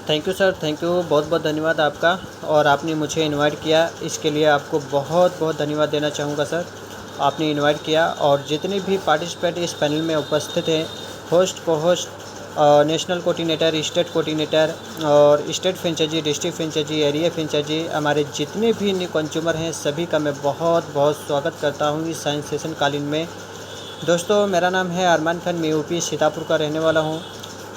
Thank you sir, thank you. बहुत बहुत धन्यवाद आपका। और आपने मुझे इनवाइट किया, इसके लिए आपको बहुत बहुत धन्यवाद देना चाहूँगा सर। आपने इनवाइट किया और जितने भी पार्टिसिपेंट इस पैनल में उपस्थित हैं, host, co-host, national coordinator, state coordinator और state franchisee, district franchisee, area franchisee, हमारे जितने भी न्यू कंज्यूमर हैं, सभी का मैं बहुत बहुत स्वागत करता हूँ इस साइंस सेशन कालीन में। दोस्तों, मेरा नाम है अरमान खान, मैं यूपी सीतापुर का रहने वाला हूँ।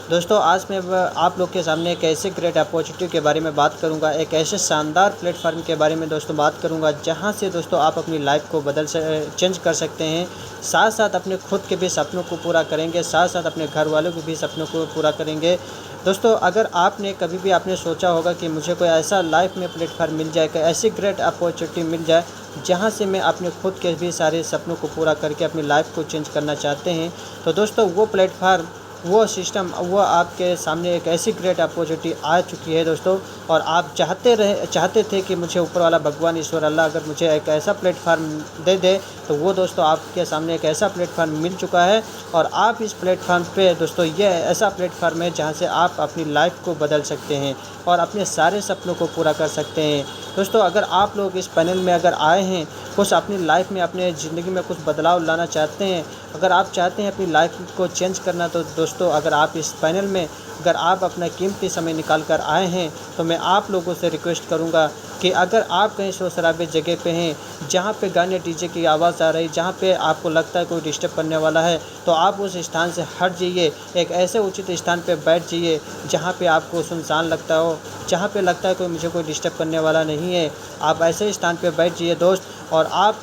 दोस्तों, आज मैं आप लोग के सामने एक ऐसे ग्रेट अपॉर्चुनिटी के बारे में बात करूंगा, एक ऐसे शानदार प्लेटफॉर्म के बारे में दोस्तों बात करूंगा, जहां से दोस्तों आप अपनी लाइफ को चेंज कर सकते हैं। साथ साथ अपने खुद के भी सपनों को पूरा करेंगे, साथ साथ अपने घर वालों के भी सपनों को पूरा करेंगे। दोस्तों, अगर आपने कभी भी आपने सोचा होगा कि मुझे कोई ऐसा लाइफ में प्लेटफॉर्म मिल जाए, कोई ऐसी ग्रेट अपॉर्चुनिटी मिल जाए जहाँ से मैं अपने खुद के भी सारे सपनों को पूरा करके अपनी लाइफ को चेंज करना चाहते हैं, तो दोस्तों वो प्लेटफॉर्म, वो सिस्टम, वो आपके सामने एक ऐसी ग्रेट अपॉर्चुनिटी आ चुकी है दोस्तों। और आप चाहते थे कि मुझे ऊपर वाला भगवान ईश्वर अल्लाह अगर मुझे एक ऐसा प्लेटफार्म दे दे, तो वो दोस्तों आपके सामने एक ऐसा प्लेटफार्म मिल चुका है। और आप इस प्लेटफार्म पे दोस्तों, ये ऐसा प्लेटफार्म है जहाँ से आप अपनी लाइफ को बदल सकते हैं और अपने सारे सपनों को पूरा कर सकते हैं। दोस्तों, अगर आप लोग इस पैनल में अगर आए हैं, कुछ अपनी लाइफ में, अपने ज़िंदगी में कुछ बदलाव लाना चाहते हैं, अगर आप चाहते हैं अपनी लाइफ को चेंज करना, तो दोस्तों अगर आप इस पैनल में अगर आप अपना कीमती समय निकाल कर आए हैं, तो मैं आप लोगों से रिक्वेस्ट करूंगा कि अगर आप कहीं शोर शराबे जगह पे हैं, जहां पे गाने डीजे की आवाज़ आ रही, जहां पे आपको लगता है कोई डिस्टर्ब करने वाला है, तो आप उस स्थान से हट जाइए, एक ऐसे उचित स्थान पे बैठ जाइए जहां पे आपको सुनसान लगता हो, जहां पे लगता है कोई मुझे कोई डिस्टर्ब करने वाला नहीं है। आप ऐसे स्थान पे बैठ जाइए दोस्त, और आप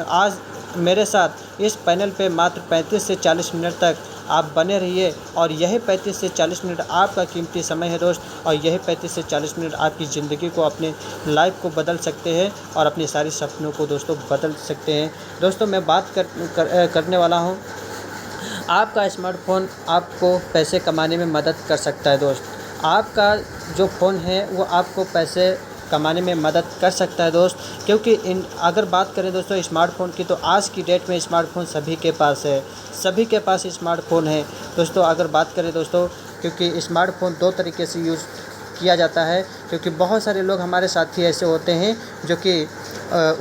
आज मेरे साथ इस पैनल पे मात्र 35 से 40 मिनट तक आप बने रहिए। और यही 35 से 40 मिनट आपका कीमती समय है दोस्त, और यही 35 से 40 मिनट आपकी ज़िंदगी को, अपने लाइफ को बदल सकते हैं और अपने सारे सपनों को दोस्तों बदल सकते हैं। दोस्तों, मैं बात करने वाला हूँ, आपका स्मार्टफोन आपको पैसे कमाने में मदद कर सकता है दोस्त। आपका जो फ़ोन है वो आपको पैसे कमाने में मदद कर सकता है दोस्त, क्योंकि अगर बात करें दोस्तों स्मार्टफ़ोन की, तो आज की डेट में स्मार्टफ़ोन सभी के पास है, सभी के पास स्मार्टफ़ोन है दोस्तों। अगर बात करें दोस्तों, क्योंकि स्मार्टफ़ोन दो तरीके से यूज़ किया जाता है, क्योंकि बहुत सारे लोग हमारे साथी ऐसे होते हैं जो कि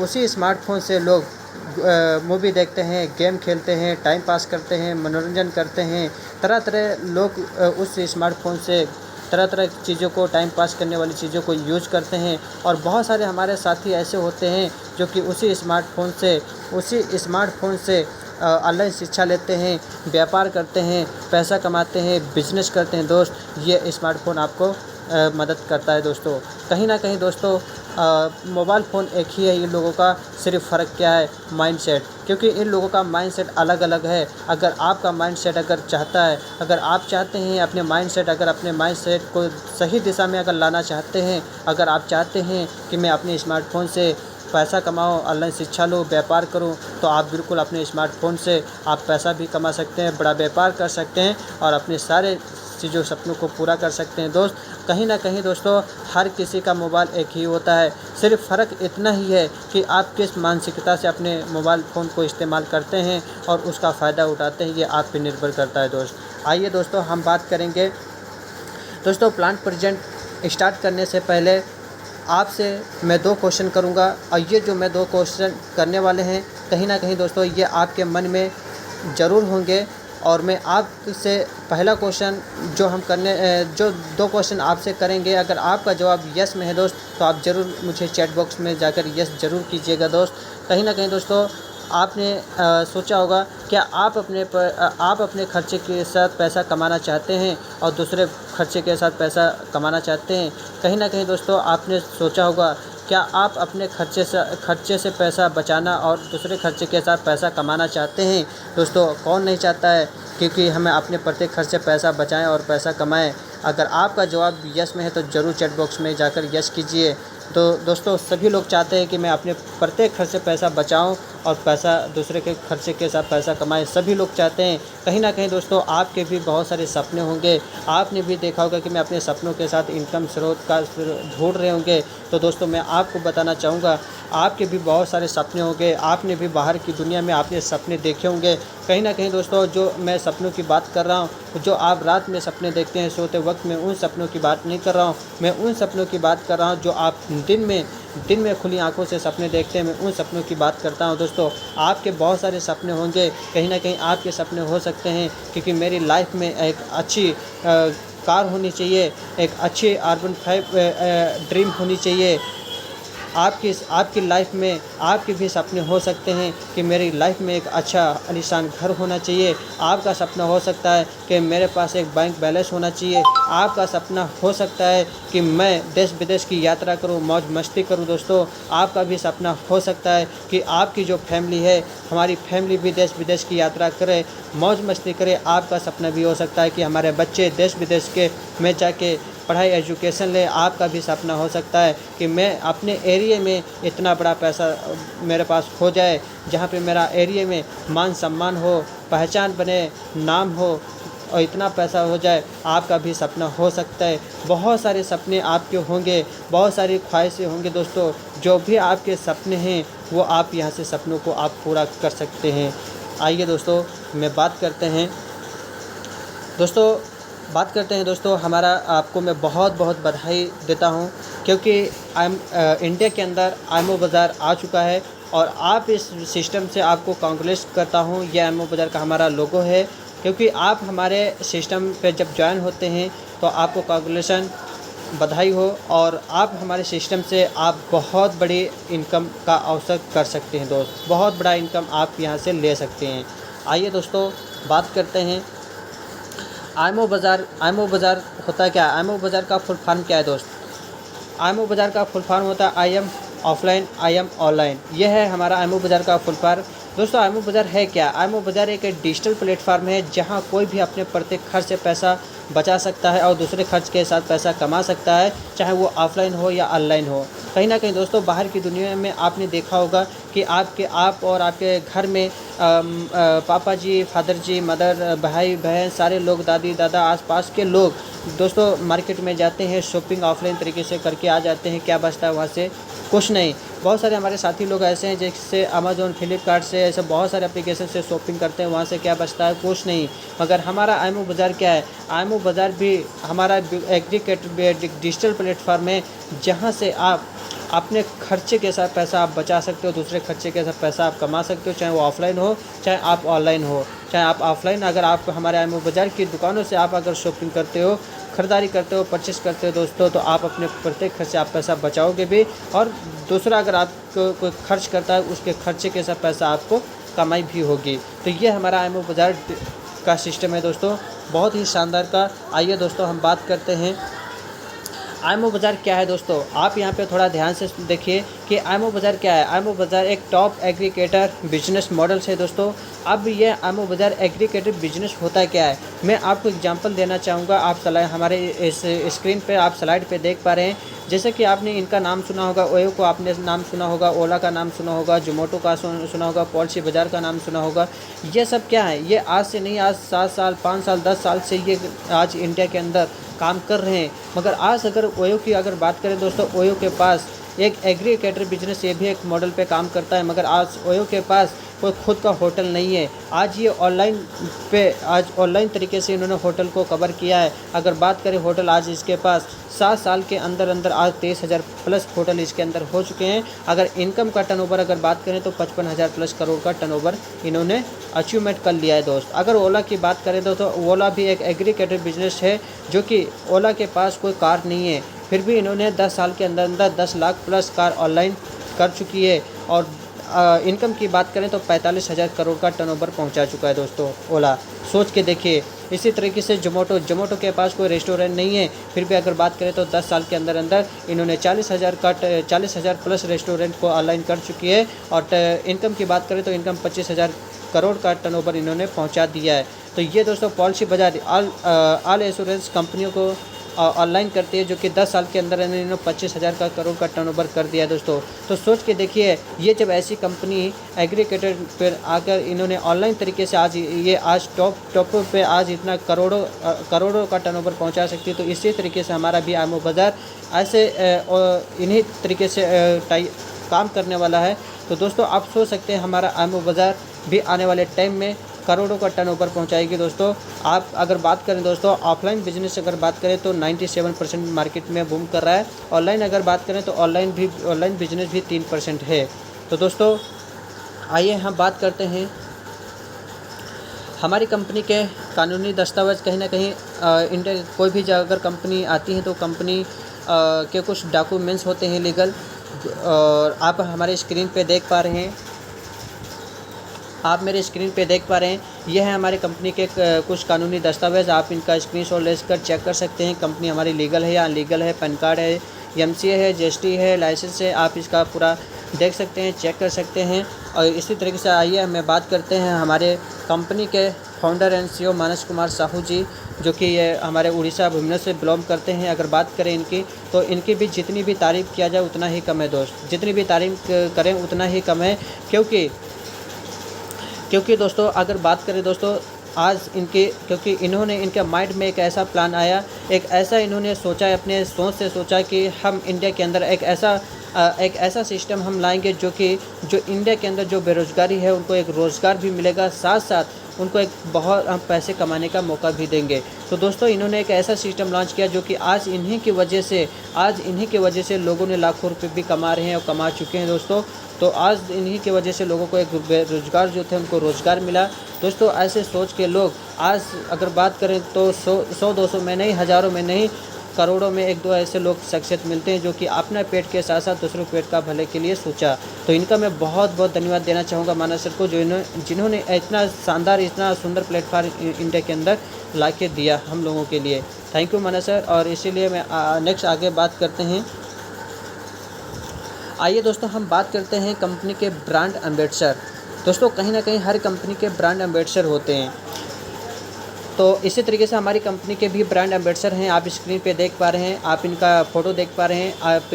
उसी स्मार्टफ़ोन से लोग मूवी देखते हैं, गेम खेलते हैं, टाइम पास करते हैं, मनोरंजन करते हैं। तरह तरह लोग उस स्मार्टफ़ोन से तरह तरह की चीज़ों को, टाइम पास करने वाली चीज़ों को यूज़ करते हैं। और बहुत सारे हमारे साथी ऐसे होते हैं जो कि उसी स्मार्टफ़ोन से ऑनलाइन शिक्षा लेते हैं, व्यापार करते हैं, पैसा कमाते हैं, बिजनेस करते हैं दोस्त। ये स्मार्टफ़ोन आपको मदद करता है दोस्तों। कहीं ना कहीं दोस्तों मोबाइल फ़ोन एक ही है इन लोगों का, सिर्फ फ़र्क क्या है, माइंडसेट। क्योंकि इन लोगों का माइंडसेट अलग अलग है। अगर आपका माइंडसेट अगर चाहता है, अगर आप चाहते हैं अपने माइंडसेट को सही दिशा में अगर लाना चाहते हैं, अगर आप चाहते हैं कि मैं अपने स्मार्टफ़ोन से पैसा कमाऊँ, ऑनलाइन शिक्षा लूँ, व्यापार करूँ, तो आप बिल्कुल अपने स्मार्टफ़ोन से आप पैसा भी कमा सकते हैं, बड़ा व्यापार कर सकते हैं और अपने सारे चीज़ों, सपनों को पूरा कर सकते हैं दोस्त। कहीं ना कहीं दोस्तों हर किसी का मोबाइल एक ही होता है, सिर्फ फ़र्क इतना ही है कि आप किस मानसिकता से अपने मोबाइल फ़ोन को इस्तेमाल करते हैं और उसका फ़ायदा उठाते हैं, ये आप पे निर्भर करता है दोस्त। आइए दोस्तों, हम बात करेंगे दोस्तों प्लांट प्रेजेंट स्टार्ट करने से पहले आपसे मैं 2 क्वेश्चन करूंगा, और ये जो मैं 2 क्वेश्चन करने वाले हैं, कहीं ना कहीं दोस्तों ये आपके मन में ज़रूर होंगे। और मैं आपसे पहला क्वेश्चन जो 2 क्वेश्चन आपसे करेंगे, अगर आपका जवाब यस में है दोस्त, तो आप ज़रूर मुझे चैट बॉक्स में जाकर यस ज़रूर कीजिएगा दोस्त। कहीं ना कहीं दोस्तों आपने सोचा होगा, क्या आप अपने खर्चे के साथ पैसा कमाना चाहते हैं और दूसरे खर्चे के साथ पैसा कमाना चाहते हैं? कहीं ना कहीं दोस्तों आपने सोचा होगा, क्या आप अपने खर्चे से पैसा बचाना और दूसरे खर्चे के साथ पैसा कमाना चाहते हैं? दोस्तों, कौन नहीं चाहता है क्योंकि हमें अपने प्रत्येक खर्च से पैसा बचाएं और पैसा कमाएं। अगर आपका जवाब यस में है तो ज़रूर चैट बॉक्स में जाकर यस कीजिए। तो दोस्तों सभी लोग चाहते हैं कि मैं अपने प्रत्येक खर्च से पैसा बचाऊं और पैसा दूसरे के खर्चे के साथ पैसा कमाएं, सभी लोग चाहते हैं। कहीं ना कहीं दोस्तों आपके भी बहुत सारे सपने होंगे, आपने भी देखा होगा कि मैं अपने सपनों के साथ इनकम स्रोत का ढूंढ रहे होंगे। तो दोस्तों मैं आपको बताना चाहूँगा, आपके भी बहुत सारे सपने होंगे, आपने भी बाहर की दुनिया में आपने सपने देखे होंगे। कहीं ना कहीं दोस्तों जो मैं सपनों की बात कर रहा हूँ, जो आप रात में सपने देखते हैं सोते वक्त, मैं उन सपनों की बात नहीं कर रहा हूँ। मैं उन सपनों की बात कर रहा हूँ जो आप दिन में खुली आंखों से सपने देखते हैं, मैं उन सपनों की बात करता हूं। दोस्तों आपके बहुत सारे सपने होंगे, कहीं ना कहीं आपके सपने हो सकते हैं क्योंकि मेरी लाइफ में एक अच्छी कार होनी चाहिए, एक अच्छी R15 ड्रीम होनी चाहिए। आपकी लाइफ में आपके भी सपने हो सकते हैं कि मेरी लाइफ में एक अच्छा आलीशान घर होना चाहिए। आपका सपना हो सकता है कि मेरे पास एक बैंक बैलेंस होना चाहिए। आपका सपना हो सकता है कि मैं देश विदेश की यात्रा करूं, मौज मस्ती करूं। दोस्तों आपका भी सपना हो सकता है कि आपकी जो फैमिली है, हमारी फैमिली भी देश विदेश की यात्रा करे, मौज मस्ती करे। आपका सपना भी हो सकता है कि हमारे बच्चे देश विदेश के में जाके पढ़ाई एजुकेशन ले। आपका भी सपना हो सकता है कि मैं अपने एरिया में इतना बड़ा पैसा मेरे पास हो जाए जहाँ पे मेरा एरिया में मान सम्मान हो, पहचान बने, नाम हो और इतना पैसा हो जाए। आपका भी सपना हो सकता है। बहुत सारे सपने आपके होंगे, बहुत सारी ख्वाहिशें होंगी। दोस्तों जो भी आपके सपने हैं वो आप यहाँ से सपनों को आप पूरा कर सकते हैं। आइए दोस्तों मैं बात करते हैं दोस्तों हमारा आपको मैं बहुत बहुत बधाई देता हूँ क्योंकि इंडिया के अंदर आईएमओ बाज़ार आ चुका है और आप इस सिस्टम से आपको कांग्रेस करता हूँ। यह आईएमओ बाज़ार का हमारा लोगो है क्योंकि आप हमारे सिस्टम पे जब ज्वाइन होते हैं तो आपको कांग्रेचुलेसन, बधाई हो और आप हमारे सिस्टम से आप बहुत बड़ी इनकम का अवसर कर सकते हैं। दोस्त बहुत बड़ा इनकम आप यहाँ से ले सकते हैं। आइए दोस्तों बात करते हैं आईएमओ बाज़ार होता क्या है? आईएमओ बाज़ार का फुल फॉर्म क्या है दोस्त? आईएमओ बाज़ार का फुल फॉर्म होता है I am offline, I am online. यह है हमारा आईएमओ बाज़ार का फुल फॉर्म। दोस्तों आईएमओ बाज़ार है क्या? आईएमओ बाज़ार एक डिजिटल प्लेटफॉर्म है जहां कोई भी अपने प्रत्येक खर्च से पैसा बचा सकता है और दूसरे खर्च के साथ पैसा कमा सकता है, चाहे वो ऑफलाइन हो या ऑनलाइन हो। कहीं ना कहीं दोस्तों बाहर की दुनिया में आपने देखा होगा कि आप और आपके घर में पापा जी, फादर जी, मदर, भाई बहन, सारे लोग, दादी दादा, आसपास के लोग दोस्तों मार्केट में जाते हैं, शॉपिंग ऑफलाइन तरीके से करके आ जाते हैं। क्या बचता है वहाँ से? कुछ नहीं। बहुत सारे हमारे साथी लोग ऐसे हैं जिससे अमेज़ॉन, फ्लिपकार्ट से, ऐसे बहुत सारे एप्लीकेशन से शॉपिंग करते हैं, वहाँ से क्या बचता है? कुछ नहीं। मगर हमारा आईएमओ बाज़ार क्या है? आईएमओ बाज़ार भी हमारा एग्रीगेटेड डिजिटल प्लेटफॉर्म है जहाँ से आप अपने खर्चे के साथ पैसा आप बचा सकते हो, दूसरे खर्चे के साथ पैसा आप कमा सकते हो, चाहे वो ऑफलाइन हो चाहे आप ऑनलाइन हो। चाहे आप ऑफलाइन अगर आप हमारे आईएमओ बाज़ार की दुकानों से आप अगर शॉपिंग करते हो, ख़रीदारी करते हो, परचेस करते हो दोस्तों, तो आप अपने प्रत्येक खर्चे आप पैसा बचाओगे भी और दूसरा अगर आपको कोई खर्च करता है उसके खर्चे के साथ पैसा आपको कमाई भी होगी। तो ये हमारा आईएमओ बाज़ार का सिस्टम है दोस्तों, बहुत ही शानदार का। आइए दोस्तों हम बात करते हैं आईएमओ बाज़ार क्या है। दोस्तों आप यहाँ पे थोड़ा ध्यान से देखिए कि आईएमओ बाज़ार क्या है। आईएमओ बाज़ार एक टॉप एग्रीगेटर बिजनेस मॉडल है दोस्तों। अब ये आईएमओ बाज़ार एग्रीगेटर बिजनेस होता क्या है, मैं आपको एग्जांपल देना चाहूँगा। आप हमारे इस स्क्रीन पे आप स्लाइड पे देख पा रहे हैं, जैसे कि आपने इनका नाम सुना होगा, ओयो को आपने नाम सुना होगा, ओला का नाम सुना होगा, जोमेटो का सुना होगा, पॉलिसी बाज़ार का नाम सुना होगा। ये सब क्या है? ये आज से नहीं, आज 7 साल, 5 साल, 10 साल से ये आज इंडिया के अंदर काम कर रहे हैं। मगर आज अगर ओयो की अगर बात करें दोस्तों, ओयो के पास एक एग्रीगेटर बिजनेस, ये भी एक मॉडल पे काम करता है, मगर आज ओयो के पास कोई खुद का होटल नहीं है। आज ये ऑनलाइन तरीके से इन्होंने होटल को कवर किया है। अगर बात करें होटल, आज इसके पास 7 साल के अंदर आज 23,000 प्लस होटल इसके अंदर हो चुके हैं। अगर इनकम का टर्नओवर अगर बात करें तो 55,000 प्लस करोड़ का टर्नओवर इन्होंने अचीवमेंट कर लिया है दोस्त। अगर ओला की बात करें तो ओला भी एक एग्रीगेटर बिजनेस है, जो कि ओला के पास कोई कार नहीं है, फिर भी इन्होंने 10 साल के अंदर 10 लाख प्लस कार ऑनलाइन कर चुकी है। और इनकम की बात करें तो 45,000 करोड़ का टर्नओवर पहुंचा चुका है दोस्तों ओला। सोच के देखिए। इसी तरीके से जोमेटो के पास कोई रेस्टोरेंट नहीं है, फिर भी अगर बात करें तो 10 साल के अंदर इन्होंने 40,000 प्लस रेस्टोरेंट को ऑनलाइन कर चुकी है। और इनकम की बात करें तो इनकम 25,000 करोड़ का टर्नओवर इन्होंने पहुंचा दिया है। तो ये दोस्तों पॉलिसी बाज़ार ऑल इंश्योरेंस कंपनियों को ऑनलाइन करती है, जो कि 10 साल के अंदर इन्होंने 25,000 करोड़ का टर्नओवर कर दिया है दोस्तों। तो सोच के देखिए, ये जब ऐसी कंपनी एग्रीगेटर पर आकर इन्होंने ऑनलाइन तरीके से आज टॉप पे आज इतना करोड़ों का टर्नओवर पहुंचा सकती है। तो इसी तरीके से हमारा भी आमो बाज़ार ऐसे इन्हीं तरीके से काम करने वाला है। तो दोस्तों आप सोच सकते हैं हमारा आमो बाज़ार भी आने वाले टाइम में करोड़ों का टर्नओवर पहुंचाएगी दोस्तों। आप अगर बात करें दोस्तों ऑफलाइन बिजनेस अगर बात करें तो 97% मार्केट में बूम कर रहा है। ऑनलाइन अगर बात करें तो ऑनलाइन बिजनेस भी 3% है। तो दोस्तों आइए हम बात करते हैं हमारी कंपनी के कानूनी दस्तावेज़। कहीं ना कहीं इंडिया कोई भी अगर कंपनी आती है तो कंपनी के कुछ डॉक्यूमेंट्स होते हैं लीगल, और आप हमारे स्क्रीन पे देख पा रहे हैं, आप मेरे स्क्रीन पे देख पा रहे हैं, यह है हमारी कंपनी के कुछ कानूनी दस्तावेज़। आप इनका स्क्रीनशॉट लेकर चेक कर सकते हैं कंपनी हमारी लीगल है या अनलीगल है, पैन कार्ड है, एमसीए है, जीएसटी है, लाइसेंस है, आप इसका पूरा देख सकते हैं, चेक कर सकते हैं। और इसी तरीके से आइए हमें बात करते हैं हमारे कंपनी के फाउंडर एंड सीईओ मानस कुमार साहू जी, जो कि ये हमारे उड़ीसा भुवनेश्वर से बिलोंग करते हैं। अगर बात करें इनकी, तो इनकी भी जितनी भी तारीफ़ किया जाए उतना ही कम है दोस्त, जितनी भी तारीफ़ करें उतना ही कम है। क्योंकि दोस्तों अगर बात करें दोस्तों आज क्योंकि इन्होंने इनके माइंड में एक ऐसा प्लान आया, एक ऐसा इन्होंने सोचा, अपने सोच से सोचा कि हम इंडिया के अंदर एक ऐसा सिस्टम हम लाएंगे जो इंडिया के अंदर जो बेरोज़गारी है उनको एक रोज़गार भी मिलेगा, साथ साथ उनको एक बहुत हम पैसे कमाने का मौका भी देंगे। तो दोस्तों इन्होंने एक ऐसा सिस्टम लॉन्च किया जो कि आज इन्हीं की वजह से लोगों ने लाखों रुपए भी कमा रहे हैं और कमा चुके हैं दोस्तों। तो आज इन्हीं की वजह से लोगों को एक बेरोज़गार जो थे उनको रोज़गार मिला। दोस्तों ऐसे सोच के लोग आज अगर बात करें तो 100-200 में नहीं, हज़ारों में नहीं, करोड़ों में 1-2 ऐसे लोग शख्सियत मिलते हैं जो कि अपने पेट के साथ साथ दूसरों पेट का भले के लिए सोचा। तो इनका मैं बहुत बहुत धन्यवाद देना चाहूँगा मानस सर को, जिन्होंने इतना शानदार, इतना सुंदर प्लेटफार्म इंडिया के अंदर ला के दिया हम लोगों के लिए। Thank you Manas sir. और इसीलिए मैं नेक्स्ट आगे बात करते हैं। आइए दोस्तों हम बात करते हैं कंपनी के ब्रांड एम्बेसडर। दोस्तों कहीं ना कहीं हर कंपनी के ब्रांड एम्बेसडर होते हैं, तो इसी तरीके से हमारी कंपनी के भी ब्रांड एम्बेसडर हैं। आप स्क्रीन पे देख पा रहे हैं, आप इनका फ़ोटो देख पा रहे हैं, आप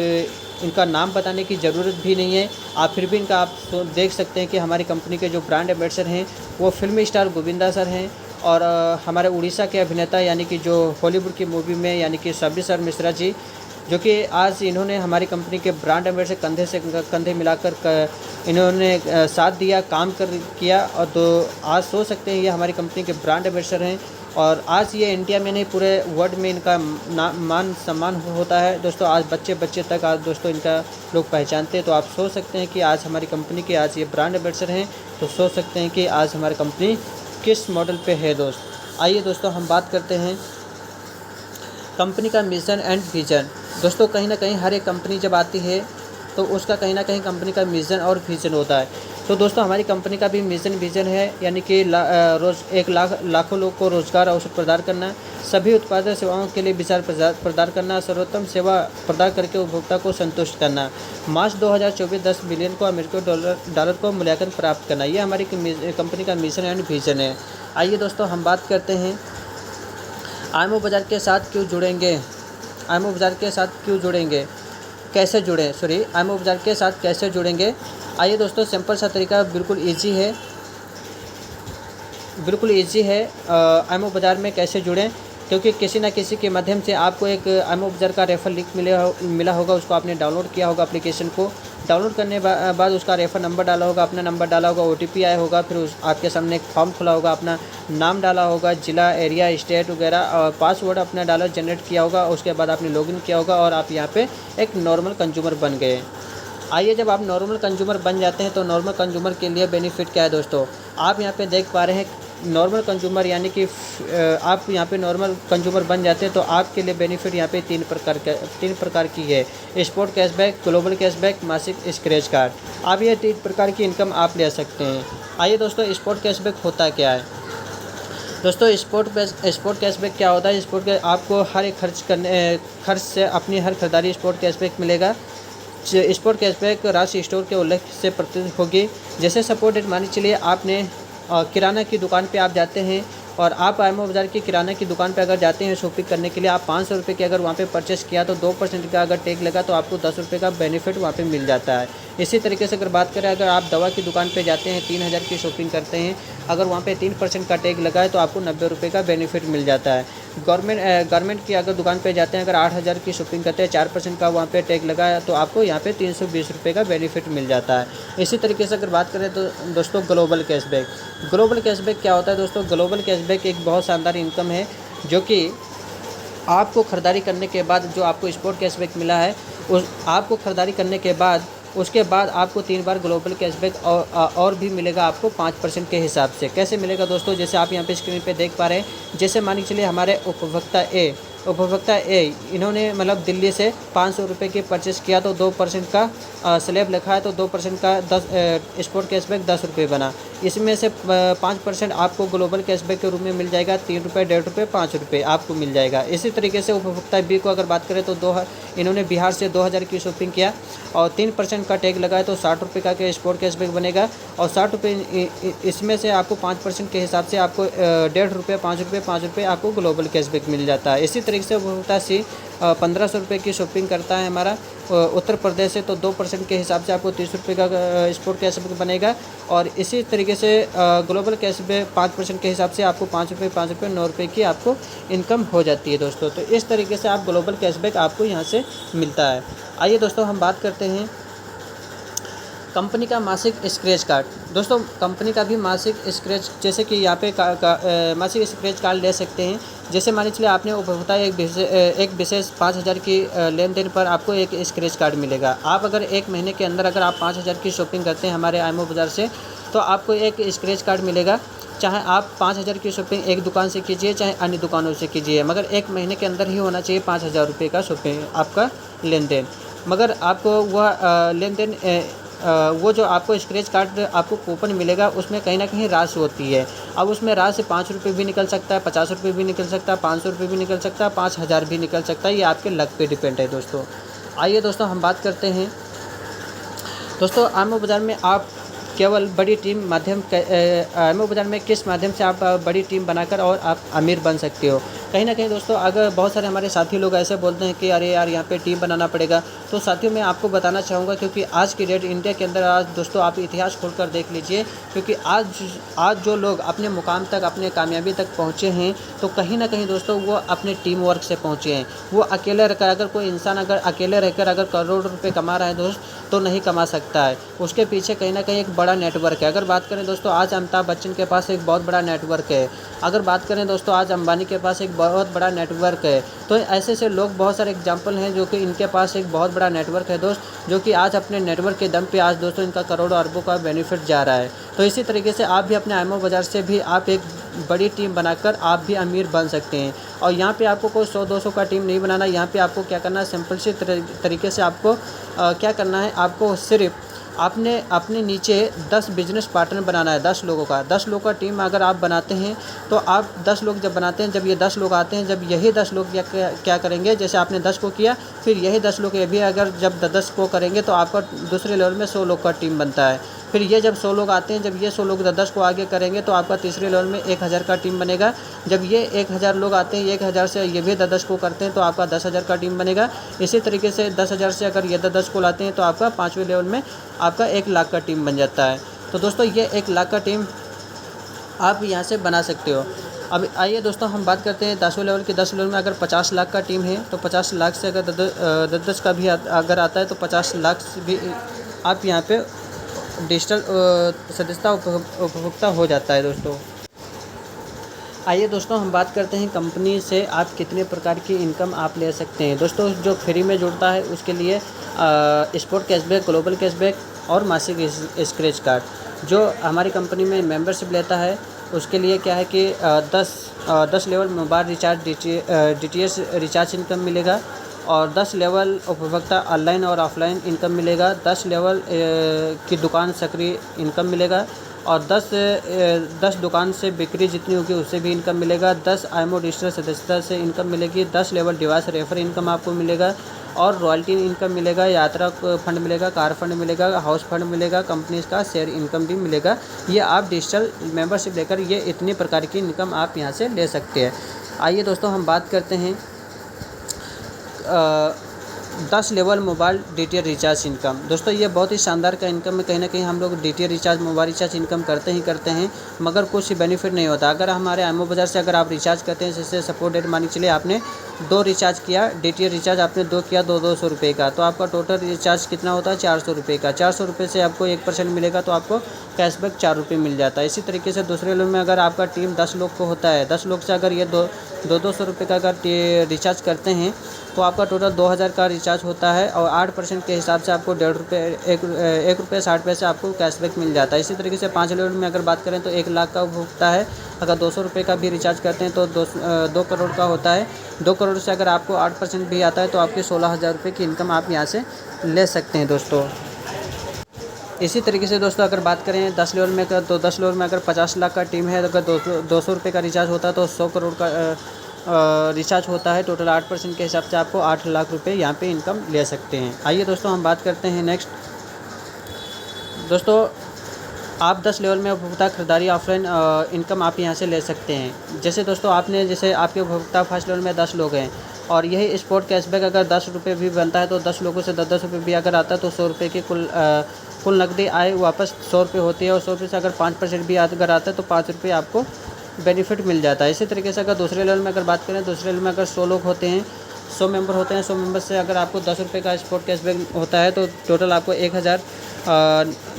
इनका नाम बताने की ज़रूरत भी नहीं है, आप फिर भी इनका आप देख सकते हैं कि हमारी कंपनी के जो ब्रांड एम्बेसडर हैं वो फिल्मी स्टार गोविंदा सर हैं, और हमारे उड़ीसा के अभिनेता यानी कि जो हॉलीवुड की मूवी में यानी कि सब्बीर मिश्रा जी, जो कि आज इन्होंने हमारी कंपनी के ब्रांड एम्बेसडर कंधे से कंधे मिलाकर इन्होंने साथ दिया, काम किया। और तो आज सोच सकते हैं ये हमारी कंपनी के ब्रांड एम्बेसडर हैं, और आज ये इंडिया में नहीं पूरे वर्ल्ड में इनका मान सम्मान होता है दोस्तों। आज बच्चे तक आज दोस्तों इनका लोग पहचानते हैं। तो आप सोच सकते हैं कि आज हमारी कंपनी के आज ये ब्रांड एम्बेसडर हैं, तो सोच सकते हैं कि आज हमारी कंपनी किस मॉडल पे है दोस्त। आइए दोस्तों हम बात करते हैं कंपनी का मिशन एंड विज़न। दोस्तों कहीं ना कहीं हर एक कंपनी जब आती है तो उसका कहीं ना कहीं कंपनी का मिशन और विज़न होता है। तो दोस्तों हमारी कंपनी का भी मिशन विज़न है, यानी कि लाखों लोग को रोज़गार अवसर प्रदान करना, सभी उत्पादक सेवाओं के लिए विचार प्रदान करना, सर्वोत्तम सेवा प्रदान करके उपभोक्ता को संतुष्ट करना, मार्च 2024 10 बिलियन को अमेरिकी डॉलर को मूल्यांकन प्राप्त करना, ये हमारी कंपनी का मिशन एंड विज़न है। आइए दोस्तों हम बात करते हैं आईएमओ बाज़ार के साथ क्यों जुड़ेंगे, आईएमओ बाज़ार के साथ क्यों जुड़ेंगे, कैसे जुड़ें, आईएमओ बाज़ार के साथ कैसे जुड़ेंगे। आइए दोस्तों सिंपल सा तरीका, बिल्कुल इजी है आईएमओ बाज़ार में कैसे जुड़ें। क्योंकि किसी न किसी के माध्यम से आपको एक आईएमओ बाज़ार का रेफर लिंक मिला होगा, उसको आपने डाउनलोड किया होगा, एप्लीकेशन को डाउनलोड करने बाद उसका रेफर नंबर डाला होगा, अपना नंबर डाला होगा, ओटीपी आया होगा, फिर आपके सामने एक फॉर्म खुला होगा, अपना नाम डाला होगा, ज़िला, एरिया, स्टेट वगैरह, और पासवर्ड अपना डाला जनरेट किया होगा। उसके बाद आपने लॉगिन किया होगा और आप यहाँ पे एक नॉर्मल कंज्यूमर बन गए। आइए जब आप नॉर्मल कंज्यूमर बन जाते हैं तो नॉर्मल कंज्यूमर के लिए बेनिफिट क्या है दोस्तों, आप यहाँ पे देख पा रहे हैं नॉर्मल कंज्यूमर, यानी कि आप यहाँ पे नॉर्मल कंज्यूमर बन जाते हैं तो आपके लिए बेनिफिट यहाँ पे तीन प्रकार की है, स्पोर्ट कैशबैक, ग्लोबल कैशबैक, मासिक स्क्रैच कार्ड। आप ये 3 प्रकार की इनकम आप ले सकते हैं। आइए दोस्तों स्पोर्ट कैशबैक होता क्या है। दोस्तों स्पोर्ट कैशबैक क्या होता है, आपको हर एक खर्च से अपनी हर खरीदारी स्पोर्ट कैशबैक मिलेगा। स्पोर्ट कैशबैक राशि स्टोर के उल्लेख से प्रतिशत होगी। जैसे सपोर्ट डेट मान चलिए आपने किराना की दुकान पे आप जाते हैं और आप IMO बाज़ार की किराना की दुकान पे अगर जाते हैं शॉपिंग करने के लिए, आप 500 रुपये की अगर वहाँ पे परचेस किया तो 2% का अगर टैग लगा तो आपको 10 रुपये का बेनिफिट वहाँ पे मिल जाता है। इसी तरीके से अगर बात करें, अगर आप दवा की दुकान पे जाते हैं 3000 की शॉपिंग करते हैं, अगर वहाँ पे 3% का टैग लगा है तो आपको 90 रुपये का बेनिफिट मिल जाता है। गारमेंट की अगर दुकान पे जाते हैं, अगर 8000 की शॉपिंग करते हैं, 4% का वहाँ पे टैग लगा है तो आपको यहाँ पे 320 रुपये का बेनिफिट मिल जाता है। इसी तरीके से अगर बात करें तो दोस्तों ग्लोबल कैशबैक क्या होता है दोस्तों? ग्लोबल कैशबैक एक बहुत शानदार इनकम है, जो कि आपको ख़रीदारी करने के बाद जो आपको स्पोर्ट कैशबैक मिला है, उस आपको ख़रीदारी करने के बाद उसके बाद आपको 3 बार ग्लोबल कैशबैक और भी मिलेगा आपको 5% के हिसाब से। कैसे मिलेगा दोस्तों? जैसे आप यहाँ पे स्क्रीन पे देख पा रहे हैं, जैसे मान के चलिए हमारे उपभोक्ता ए इन्होंने मतलब दिल्ली से 500 रुपये की परचेस किया तो 2% का स्लैब लिखा है तो 2% का 10 स्पोर्ट कैशबैक 10 रुपये बना। इसमें से 5% आपको ग्लोबल कैशबैक के रूप में मिल जाएगा, 3 रुपये, 1.5 रुपये, 5 रुपये आपको मिल जाएगा। इसी तरीके से उपभोक्ता बी को अगर बात करें तो इन्होंने बिहार से 2000 की शॉपिंग किया और 3% का टैग लगाया तो 60 रुपये का स्पोर्ट कैशबैक बनेगा और 60 रुपये इसमें से आपको 5% के हिसाब से आपको 1.5 रुपये, 5 रुपये, 5 रुपये आपको ग्लोबल कैशबैक मिल जाता है। इसी तरीके से उपभोक्ता सी 1500 रुपये की शॉपिंग करता है हमारा उत्तर प्रदेश से, तो 2% के हिसाब से आपको 30 रुपये का स्पोर्ट कैशबैक बनेगा और इसी तरीके से ग्लोबल कैशबैक 5% के हिसाब से आपको 5 रुपये, 5 रुपये, 9 रुपये की आपको इनकम हो जाती है दोस्तों। तो इस तरीके से आप ग्लोबल कैशबैक आपको यहाँ से मिलता है। आइए दोस्तों हम बात करते हैं कंपनी का मासिक स्क्रैच कार्ड। दोस्तों कंपनी का भी मासिक स्क्रैच, जैसे कि यहाँ पे मासिक स्क्रैच कार्ड ले सकते हैं। जैसे मान लीजिए आपने उपभोक्ता एक विशेष 5000 की लेन देन पर आपको एक स्क्रैच कार्ड मिलेगा। आप अगर एक महीने के अंदर अगर आप 5000 की शॉपिंग करते हैं हमारे IMO बाज़ार से, तो आपको एक स्क्रैच कार्ड मिलेगा। चाहे आप 5000 की शॉपिंग एक दुकान से कीजिए चाहे अन्य दुकानों से कीजिए, मगर एक महीने के अंदर ही होना चाहिए 5000 रुपये का शॉपिंग आपका लेन देन। मगर आपको वह लेन देन वो जो आपको स्क्रैच कार्ड आपको कूपन मिलेगा उसमें कहीं ना कहीं राशि होती है। अब उसमें राशि 5 रुपये भी निकल सकता है, 50 रुपये भी निकल सकता है, 500 रुपये भी निकल सकता है, 5000 भी निकल सकता है। ये आपके लक पे डिपेंड है दोस्तों। आइए दोस्तों हम बात करते हैं दोस्तों IMO बाज़ार में आप केवल बड़ी टीम IMO बाज़ार में किस माध्यम से आप बड़ी टीम बनाकर और आप अमीर बन सकते हो। कहीं ना कहीं दोस्तों अगर बहुत सारे हमारे साथी लोग ऐसे बोलते हैं कि अरे यार यहाँ पे टीम बनाना पड़ेगा, तो साथियों मैं आपको बताना चाहूँगा, क्योंकि आज की डेट इंडिया के अंदर आज दोस्तों आप इतिहास खोलकर देख लीजिए, क्योंकि आज जो लोग अपने मुकाम तक, अपने कामयाबी तक पहुँचे हैं, तो कहीं ना कहीं दोस्तों वो अपने टीम वर्क से पहुँचे हैं। वो अकेले रहकर, अगर कोई इंसान अगर अकेले रहकर अगर करोड़ रुपये कमा रहा है दोस्त, तो नहीं कमा सकता है। उसके पीछे कहीं ना कहीं एक बड़ा नेटवर्क है। अगर बात करें दोस्तों आज अमिताभ बच्चन के पास एक बहुत बड़ा नेटवर्क है। अगर बात करें दोस्तों आज अंबानी के पास एक बहुत बड़ा नेटवर्क है। तो ऐसे लोग बहुत सारे एग्जांपल हैं जो कि इनके पास एक बहुत बड़ा नेटवर्क है दोस्त, जो कि आज अपने नेटवर्क के दम पे आज दोस्तों इनका करोड़ों अरबों का बेनिफिट जा रहा है। तो इसी तरीके से आप भी अपने IMO बाज़ार से भी आप एक बड़ी टीम बनाकर आप भी अमीर बन सकते हैं। और यहाँ पे आपको कोई 100-200 का टीम नहीं बनाना। यहाँ पे आपको क्या करना है, सिंपल सी तरीके से आपको क्या करना है, आपको सिर्फ अपने नीचे 10 बिजनेस पार्टनर बनाना है। 10 लोगों का टीम अगर आप बनाते हैं, तो आप 10 लोग जब बनाते हैं, जब ये 10 लोग आते हैं, जब यही 10 लोग क्या करेंगे, जैसे आपने 10 को किया, फिर यही 10 लोग ये भी अगर जब 10 को करेंगे तो आपका दूसरे लेवल में 100 लोग का टीम बनता है। फिर ये जब 100 लोग आते हैं, जब ये 100 लोग 10 को आगे करेंगे तो आपका तीसरे लेवल में 1000 का टीम बनेगा। जब ये 1000 लोग आते हैं, 1000 से ये भी 10 को करते हैं तो आपका 10,000 का टीम बनेगा। इसी तरीके से 10,000 से अगर ये 10 को लाते हैं तो आपका 5वें लेवल में आपका 1 लाख का टीम बन जाता है। तो दोस्तों ये 1 लाख का टीम आप यहाँ से बना सकते हो। अब आइए दोस्तों हम बात करते हैं 10वें लेवल के। 10 लेवल में अगर 50 लाख का टीम है तो 50 लाख से अगर 10 का भी अगर आता है तो 50 लाख से भी आप यहाँ पे डिजिटल सदस्यता उपभोक्ता हो जाता है दोस्तों। आइए दोस्तों हम बात करते हैं कंपनी से आप कितने प्रकार की इनकम आप ले सकते हैं। दोस्तों जो फ्री में जुड़ता है उसके लिए स्पोर्ट कैशबैक, ग्लोबल कैशबैक और मासिक स्क्रैच कार्ड। जो हमारी कंपनी में मेंबरशिप लेता है उसके लिए क्या है कि 10 level mobile recharge DTH recharge income मिलेगा और 10 लेवल उपभोक्ता ऑनलाइन और ऑफलाइन इनकम मिलेगा। 10 लेवल की दुकान सक्रिय इनकम मिलेगा और 10 दुकान से बिक्री जितनी होगी उससे भी इनकम मिलेगा। 10 IMO डिजिटल सदस्यता से इनकम मिलेगी। 10 लेवल डिवाइस रेफर इनकम आपको मिलेगा और रॉयल्टी इनकम मिलेगा, यात्रा फंड मिलेगा, कार फंड मिलेगा, हाउस फंड मिलेगा, कंपनी का शेयर इनकम भी मिलेगा। ये आप डिजिटल मेंबरशिप लेकर ये इतने प्रकार की इनकम आप यहाँ से ले सकते हैं। आइए दोस्तों हम बात करते हैं 10 level mobile DTH recharge income. दोस्तों ये बहुत ही शानदार का इनकम है। कहीं ना कहीं हम लोग DTH recharge, mobile recharge income करते हैं, मगर कुछ बेनिफिट नहीं होता। अगर हमारे आईएमओ बाज़ार से अगर आप रिचार्ज करते हैं, जैसे सपोर्ट डेट मान के चलिए आपने 2 रिचार्ज किया, DTH रिचार्ज आपने 2 किया 200 रुपये का, तो आपका टोटल रिचार्ज कितना होता है 400 रुपये का। 400 रुपये से आपको 1% मिलेगा, तो आपको कैशबैक 4 रुपये मिल जाता है। इसी तरीके से दूसरे लोग में अगर आपका टीम 10 लोग को होता है, 10 लोग से अगर ये 200 रुपये का अगर रिचार्ज करते हैं तो आपका टोटल 2000 का रिचार्ज होता है और 8% के हिसाब से आपको 1.60 आपको कैशबैक मिल जाता है। इसी तरीके से 5 लेवल में अगर बात करें तो 1 लाख का उपभोक्ता है, अगर 200 रुपये का भी रिचार्ज करते हैं तो 2 करोड़ का होता है। 2 करोड़ से अगर आपको 8% भी आता है तो आपके 16,000 रुपये की इनकम आप यहाँ से ले सकते हैं दोस्तों। इसी तरीके से दोस्तों अगर बात करें 10 लेवल में तो 10 लेवल में अगर 50 लाख का टीम है, अगर 200 रुपये का रिचार्ज होता है तो 100 करोड़ का रिचार्ज होता है। टोटल 8% के हिसाब से आपको 8 लाख रुपए यहाँ पे इनकम ले सकते हैं। आइए दोस्तों हम बात करते हैं नेक्स्ट। दोस्तों आप 10 लेवल में उपभोक्ता खरीदारी ऑफलाइन इनकम आप यहाँ से ले सकते हैं। जैसे दोस्तों जैसे आपके उपभोक्ता फर्स्ट लेवल में 10 लोग हैं और यही स्पोर्ट कैशबैक अगर 10 रुपये भी बनता है तो 10 लोगों से 10 रुपये भी अगर आता है तो 100 रुपये की कुल नकदी आय वापस 100 रुपये होती है। और 100 रुपये से अगर 5% भी अगर आता है तो 5 रुपये आपको बेनिफिट मिल जाता है। इसी तरीके से अगर दूसरे लेवल में अगर बात करें, दूसरे लेवल में अगर 100 लोग होते हैं, 100 मेंबर होते हैं, 100 मेंबर से अगर आपको 10 रुपये का स्पोर्ट कैशबैक होता है तो टोटल आपको 1000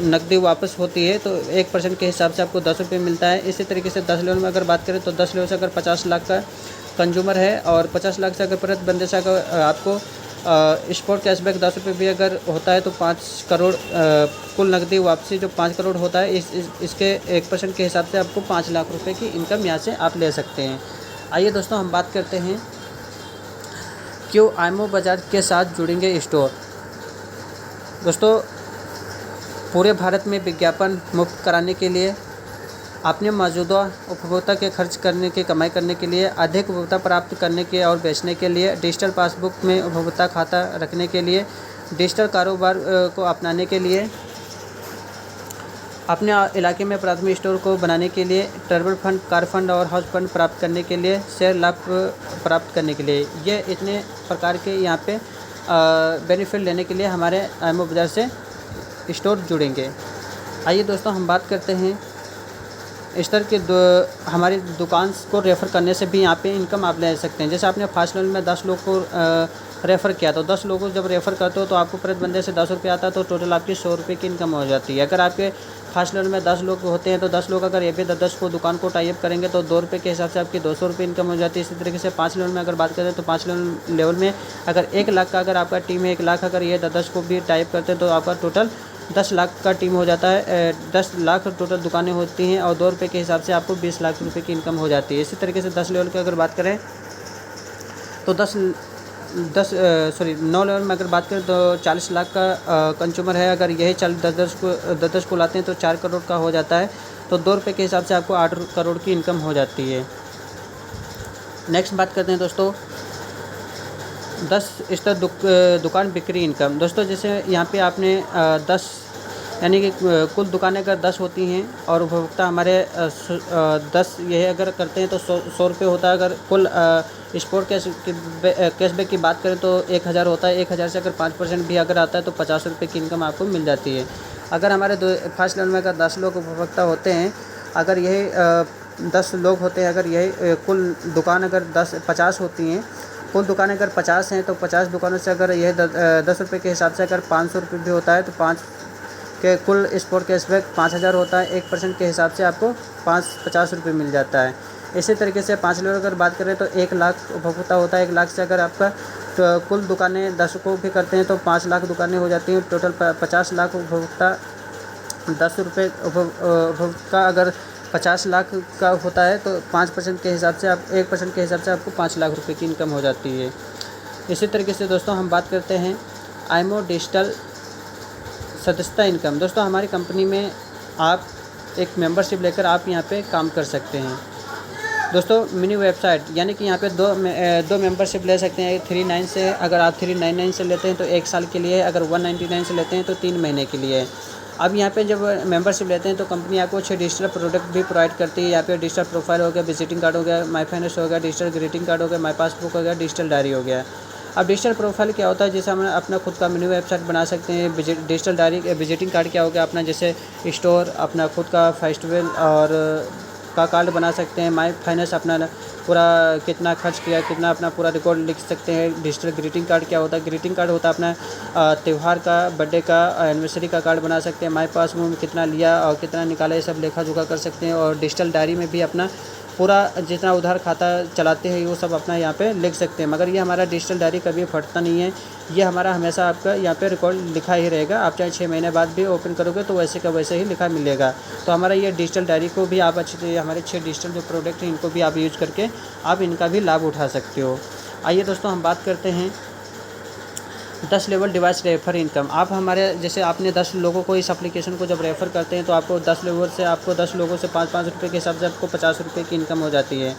नकदी वापस होती है, तो 1% के हिसाब से आपको 10 रुपये मिलता है। इसी तरीके से 10 लेवल में अगर बात करें तो 10 लेवल से अगर 50 लाख का कंज्यूमर है और 50 लाख से अगर प्रति बंदे से अगर आपको स्पोर्ट कैशबैक 10 रुपये भी अगर होता है तो 5 करोड़ कुल नकदी वापसी जो 5 करोड़ होता है, इसके 1% के हिसाब से आपको 5 लाख रुपए की इनकम यहाँ से आप ले सकते हैं। आइए दोस्तों हम बात करते हैं क्यों आईएमओ बाज़ार के साथ जुड़ेंगे स्टोर। दोस्तों पूरे भारत में विज्ञापन मुफ्त कराने के लिए, अपने मौजूदा उपभोक्ता के खर्च करने की कमाई करने के लिए, अधिक उपभोक्ता प्राप्त करने के और बेचने के लिए, डिजिटल पासबुक में उपभोक्ता खाता रखने के लिए, डिजिटल कारोबार को अपनाने के लिए, अपने इलाके में प्राथमिक स्टोर को बनाने के लिए, ट्रैवल फंड, कार फंड और हाउस फंड प्राप्त करने के लिए, शेयर लाभ प्राप्त करने के लिए, ये इतने प्रकार के यहाँ पे बेनिफिट लेने के लिए हमारे आईएमओ बाज़ार से स्टोर जुड़ेंगे। आइए दोस्तों हम बात करते हैं इस तरह के हमारी दुकान को रेफ़र करने से भी यहाँ पे इनकम आप ले सकते हैं। जैसे आपने फर्स्ट लेवल में 10 लोग को रेफ़र किया, तो 10 लोगों को जब रेफ़र करते हो तो आपको प्रति बंदे से 10 रुपये आता है, तो टोटल आपकी 100 रुपये की इनकम हो जाती है। अगर आपके फर्स्ट लेवल में 10 लोग होते हैं तो 10 लोग अगर ये भी 10 को दुकान को टाइप करेंगे तो 2 रुपये के हिसाब से आपकी 200 रुपये इनकम हो जाती है। इसी तरीके से 5 लेवल में अगर बात करें तो 5 लेवल में अगर 1 लाख का अगर आपका टीम है, 1 लाख अगर ये 10 को भी टाइप करते हैं तो आपका टोटल 10 लाख का टीम हो जाता है। 10 लाख टोटल दुकानें होती हैं और 2 रुपये के हिसाब से आपको 20 लाख रुपए की इनकम हो जाती है। इसी तरीके से 10 लेवल की अगर बात करें तो 9 लेवल में अगर बात करें तो 40 लाख का कंज्यूमर है, अगर यही 10 को लाते हैं तो 4 करोड़ का हो जाता है, तो 2 रुपये के हिसाब से आपको 8 करोड़ की इनकम हो जाती है। नेक्स्ट बात करते हैं दोस्तों 10 स्तर दुकान बिक्री इनकम। दोस्तों जैसे यहाँ पे आपने 10 यानी कि कुल दुकानें अगर 10 होती हैं और उपभोक्ता हमारे 10 यह अगर करते हैं तो 100 रुपये होता है। अगर कुल स्पोर्ट कैशबैक की बात करें तो 1000 होता है। 1000 से अगर 5% भी अगर आता है तो 50 रुपये की इनकम आपको मिल जाती है। अगर हमारे फर्स्ट लेवल में अगर 10 लोग उपभोक्ता होते हैं, अगर यही 10 लोग होते हैं, अगर यही कुल दुकान अगर 50 होती हैं, कुल दुकानें अगर 50 हैं तो 50 दुकानों से अगर यह 10 रुपये के हिसाब से अगर 500 रुपये भी होता है तो 5 के कुल स्पोर्ट कैशबैक 5000 होता है। 1% के हिसाब से आपको 50 रुपये मिल जाता है। इसी तरीके से 5 लेवल अगर बात करें तो 1 लाख उपभोक्ता होता है। 1 लाख से अगर आपका तो कुल दुकानें 10 को भी करते हैं तो 5 लाख दुकानें हो जाती हैं। टोटल 50 लाख उपभोक्ता 10 रुपये उपभोक्ता अगर 50 लाख का होता है तो 5% के हिसाब से 1% के हिसाब से आपको 5 लाख रुपए की इनकम हो जाती है। इसी तरीके से दोस्तों हम बात करते हैं आईएमओ डिजिटल सदस्यता इनकम। दोस्तों हमारी कंपनी में आप एक मेंबरशिप लेकर आप यहाँ पे काम कर सकते हैं। दोस्तों मिनी वेबसाइट यानी कि यहाँ पे दो मेंबरशिप ले सकते हैं 39 से। अगर आप 399 से लेते हैं तो 1 साल के लिए, अगर 199 से लेते हैं तो 3 महीने के लिए। अब यहाँ पे जब मेंबरशिप लेते हैं तो कंपनी आपको 6 डिजिटल प्रोडक्ट भी प्रोवाइड करती है। यहाँ पे डिजिटल प्रोफाइल हो गया, विजिटिंग कार्ड हो गया, माई फाइनेंस हो गया, डिजिटल ग्रीटिंग कार्ड हो गया, माई पासबुक हो गया, डिजिटल डायरी हो गया। अब डिजिटल प्रोफाइल क्या होता है, जैसे हम अपना खुद का मिनी वेबसाइट बना सकते हैं। डिजिटल डायरी विजिटिंग कार्ड क्या हो गया, अपना जैसे स्टोर, अपना खुद का फेस्टिवल और का कार्ड बना सकते हैं। माई फाइनेंस अपना पूरा कितना खर्च किया, कितना अपना पूरा रिकॉर्ड लिख सकते हैं। डिजिटल ग्रीटिंग कार्ड क्या होता है, ग्रीटिंग कार्ड होता है अपना त्यौहार का, बर्थडे का, एनिवर्सरी का कार्ड बना सकते हैं। माई पास में कितना लिया और कितना निकाला, ये सब लेखा जोखा कर सकते हैं। और डिजिटल डायरी में भी अपना पूरा जितना उधार खाता चलाते हैं वो सब अपना यहाँ पे लिख सकते हैं। मगर ये हमारा डिजिटल डायरी कभी फटता नहीं है, ये हमारा हमेशा आपका यहाँ पे रिकॉर्ड लिखा ही रहेगा। आप चाहे 6 महीने बाद भी ओपन करोगे तो वैसे का वैसे ही लिखा मिलेगा। तो हमारा ये डिजिटल डायरी को भी आप अच्छी तरह, हमारे 6 डिजिटल जो प्रोडक्ट हैं इनको भी आप यूज करके आप इनका भी लाभ उठा सकते हो। आइए दोस्तों हम बात करते हैं 10 लेवल डिवाइस रेफर इनकम। आप हमारे जैसे आपने 10 लोगों को इस एप्लीकेशन को जब रेफ़र करते हैं तो आपको 10 लेवल से आपको 10 लोगों से 5-5 रुपये के हिसाब से आपको 50 रुपये की इनकम हो जाती है।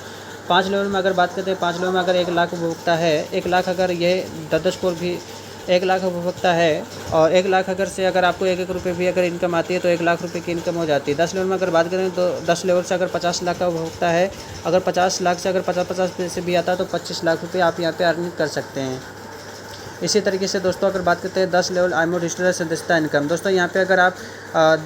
5 लेवल में अगर बात करते हैं, 5 लेवल में अगर 1 लाख उपभोक्ता है, 1 लाख अगर ये 10 स्कोर भी 1 लाख उपभोक्ता है और 1 लाख अगर से अगर आपको 1-1 रुपये भी अगर इनकम आती है तो 1 लाख रुपये की इनकम हो जाती है। 10 लेवल में अगर बात करें तो 10 लेवल से अगर 50 लाख का उपभोक्ता है, अगर 50 लाख से अगर 50-50 पैसे भी आता है तो 25 लाख रुपये आप यहाँ पे अर्निंग कर सकते हैं। इसी तरीके से दोस्तों अगर बात करते हैं 10 लेवल आईमो डिजिटल सदस्यता इनकम। दोस्तों यहाँ पे अगर आप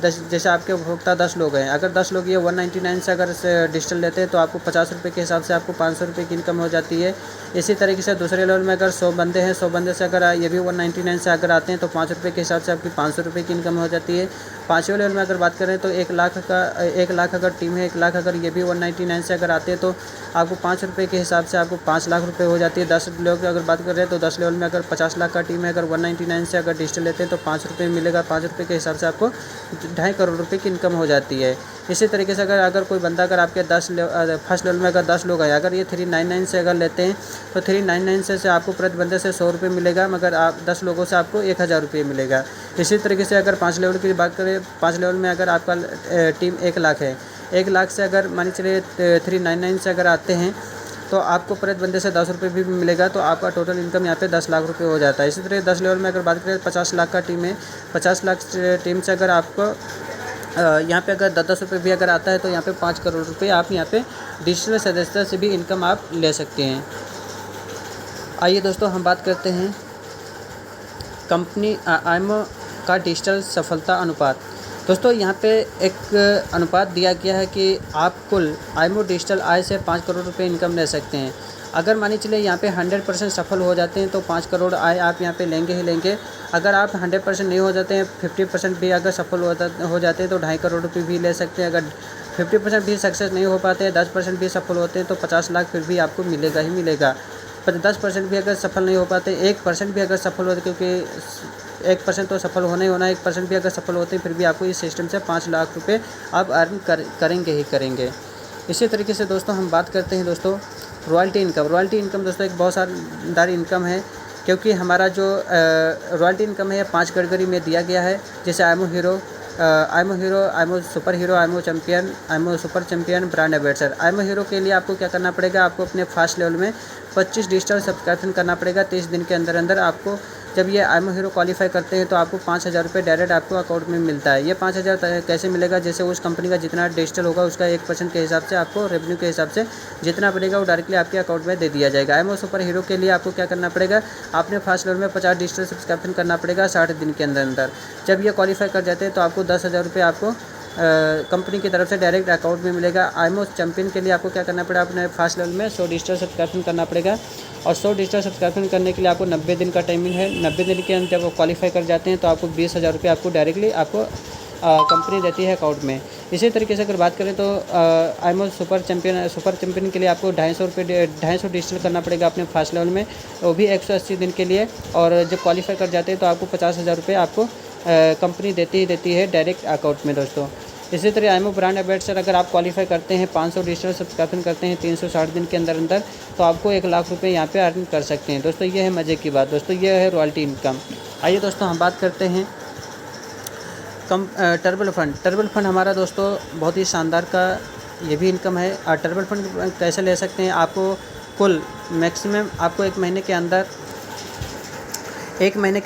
10 जैसे आपके उपभोक्ता 10 लोग हैं, अगर 10 लोग ये 199 से अगर डिजिटल लेते हैं तो आपको 50 रुपये के हिसाब से आपको 500 रुपये की इनकम हो जाती है। इसी तरीके से दूसरे लेवल में अगर 100 बंदे हैं, 100 बंदे से अगर ये भी 199 से अगर आते हैं तो 5 रुपये के हिसाब से आपकी 500 रुपये की इनकम हो जाती है। 5वें लेवल में अगर बात करें तो 1 लाख अगर टीम है, 1 लाख अगर ये भी 199 से अगर आते हैं तो आपको 5 रुपये के हिसाब से आपको 5 लाख रुपये हो जाती है। 10 लोग अगर बात कर रहे हैं तो 10 लेवल में अगर 50 लाख का टीम है, अगर 199 से अगर डिजिटल लेते हैं तो 5 रुपये मिलेगा। 5 रुपये के हिसाब से आपको 2.5 करोड़ रुपये की इनकम हो जाती है। इसी तरीके से अगर कोई बंदा अगर आपके फर्स्ट लेवल में अगर 10 लोग हैं, अगर ये 399 से अगर लेते हैं तो 399 से आपको प्रति बंदे से 100 रुपये मिलेगा, मगर आप 10 लोगों से आपको 1000 रुपये मिलेगा। इसी तरीके से अगर 5 लेवल की बात करें, 5 लेवल में अगर आपका टीम 1 लाख है, 1 लाख से अगर मान चलिए 399 से अगर आते हैं तो आपको प्रति बंदे से 10 रुपये भी मिलेगा, तो आपका टोटल इनकम यहाँ पे 10 लाख रुपये हो जाता है। इसी तरह 10 लेवल में अगर बात करें 50 लाख का टीम है, 50 लाख टीम से अगर आपको यहाँ पे अगर 10-10 रुपये भी अगर आता है तो यहाँ पे 5 करोड़ रुपये आप यहाँ पे डिजिटल सदस्यता से भी इनकम आप ले सकते हैं। आइए दोस्तों हम बात करते हैं कंपनी आईमो का डिजिटल सफलता अनुपात। दोस्तों यहाँ पे एक अनुपात दिया गया है कि आप कुल आईमो डिजिटल आय से 5 करोड़ रुपये इनकम ले सकते हैं। अगर मानिए चलिए यहाँ पे 100% सफल हो जाते हैं तो 5 करोड़ आय आप यहाँ पे लेंगे ही लेंगे। अगर आप 100% नहीं हो जाते हैं, 50% भी अगर सफल हो जाते हैं तो 2.5 करोड़ रुपये भी ले सकते हैं। अगर 50% भी सक्सेस नहीं हो पाते हैं, 10% भी सफल होते हैं तो 50 लाख फिर भी आपको मिलेगा ही मिलेगा। पर 10% भी अगर सफल नहीं हो पाते, 1% भी अगर सफल होते, क्योंकि 1% तो सफल होना ही होना, 1% भी अगर सफल होते हैं फिर भी आपको इस सिस्टम से 5 लाख रुपये आप अर्न करेंगे ही करेंगे। इसी तरीके से दोस्तों हम बात करते हैं दोस्तों रॉयल्टी इनकम। रॉयल्टी इनकम दोस्तों एक बहुत शानदार इनकम है, क्योंकि हमारा जो रॉयल्टी इनकम है 5 कैटेगरी में दिया गया है। जैसे IMO hero, IMO super hero, IMO champion, IMO super champion, brand ambassador. IMO hero के लिए आपको क्या करना पड़ेगा, आपको अपने फर्स्ट लेवल में 25 डिजिटल सब्सक्रिप्शन करना पड़ेगा। 30 दिन के अंदर अंदर आपको जब ये आईमो हीरो क्वालिफाई करते हैं तो आपको 5000 रुपये डायरेक्ट आपको अकाउंट में मिलता है। ये 5000 कैसे मिलेगा, जैसे उस कंपनी का जितना डिजिटल होगा उसका 1% के हिसाब से आपको रेवेन्यू के हिसाब से जितना पड़ेगा वो डायरेक्टली आपके अकाउंट में दे दिया जाएगा। आईमो सुपर हीरो के लिए आपको क्या करना पड़ेगा, आपने फर्स्ट लेवल में 50 डिजिटल सब्सक्रिप्शन करना पड़ेगा 60 दिन के अंदर अंदर। जब ये क्वालिफाई कर जाते हैं तो आपको 10,000 रुपये आपको कंपनी की तरफ से डायरेक्ट अकाउंट में मिलेगा। आईमो चैम्पियन के लिए आपको क्या करना पड़ेगा, अपने फर्स्ट लेवल में 100 डिजिटल सब्सक्रिप्शन करना पड़ेगा और 100 डिजिटल सब्सक्रिप्शन करने के लिए आपको 90 दिन का टाइमिंग है। 90 दिन के अंदर जब वो क्वालिफाई कर जाते हैं तो आपको 20,000 रुपये आपको डायरेक्टली आपको कंपनी देती है अकाउंट में। इसी तरीके से अगर बात करें तो आईमो सुपर चैम्पियन के लिए आपको 250 डिजिटल करना पड़ेगा अपने फर्स्ट लेवल में, वो भी 180 दिन के लिए। और जब क्वालिफाई कर जाते हैं तो आपको 50,000 रुपये आपको कंपनी देती है डायरेक्ट अकाउंट में दोस्तों। इसी तरह आईमो ब्रांड एम्बेसडर अगर आप क्वालिफाई करते हैं, 500 डिजिटल सब्सक्रिप्शन करते हैं 360 दिन के अंदर अंदर, तो आपको 1 लाख रुपये यहाँ पे अर्न कर सकते हैं दोस्तों। ये है मज़े की बात दोस्तों, ये है रॉयल्टी इनकम। आइए दोस्तों हम बात करते हैं टर्बल फंड। टर्बल फंड हमारा दोस्तों बहुत ही शानदार का ये भी इनकम है। और ट्रैवल फंड कैसे ले सकते हैं, आपको कुल मैक्सिमम आपको एक महीने के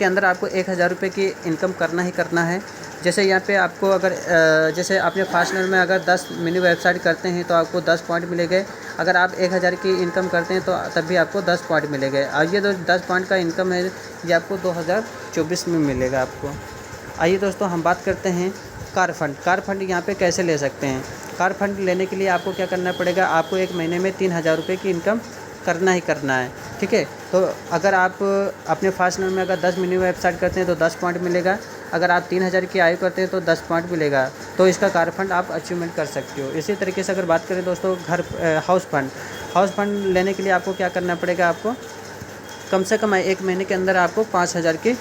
अंदर आपको 1000 रुपये की इनकम करना ही करना है। जैसे यहाँ पे आपको अगर जैसे आपने फास्टनर में अगर 10 मिनी वेबसाइट करते हैं तो आपको 10 पॉइंट मिलेंगे। अगर आप 1000 की इनकम करते हैं तो तब भी आपको 10 पॉइंट मिलेंगे। और ये 10 पॉइंट का इनकम है, ये आपको 2024 में मिलेगा आपको। आइए दोस्तों हम बात करते हैं कार फंड यहाँ पे कैसे ले सकते हैं। कार फंड लेने के लिए आपको क्या करना पड़ेगा, आपको एक महीने में 3000 रुपये की इनकम करना ही करना है, ठीक है। तो अगर आप अपने फास्टनर में अगर 10 मिनी वेबसाइट करते हैं तो 10 पॉइंट मिलेगा। अगर आप 3000 की आयु करते हैं तो 10 पॉइंट मिलेगा। तो इसका कार फंड आप अचीवमेंट कर सकते हो। इसी तरीके से अगर बात करें दोस्तों हाउस फंड लेने के लिए आपको क्या करना पड़ेगा, आपको कम से कम एक महीने के अंदर आपको 5000 की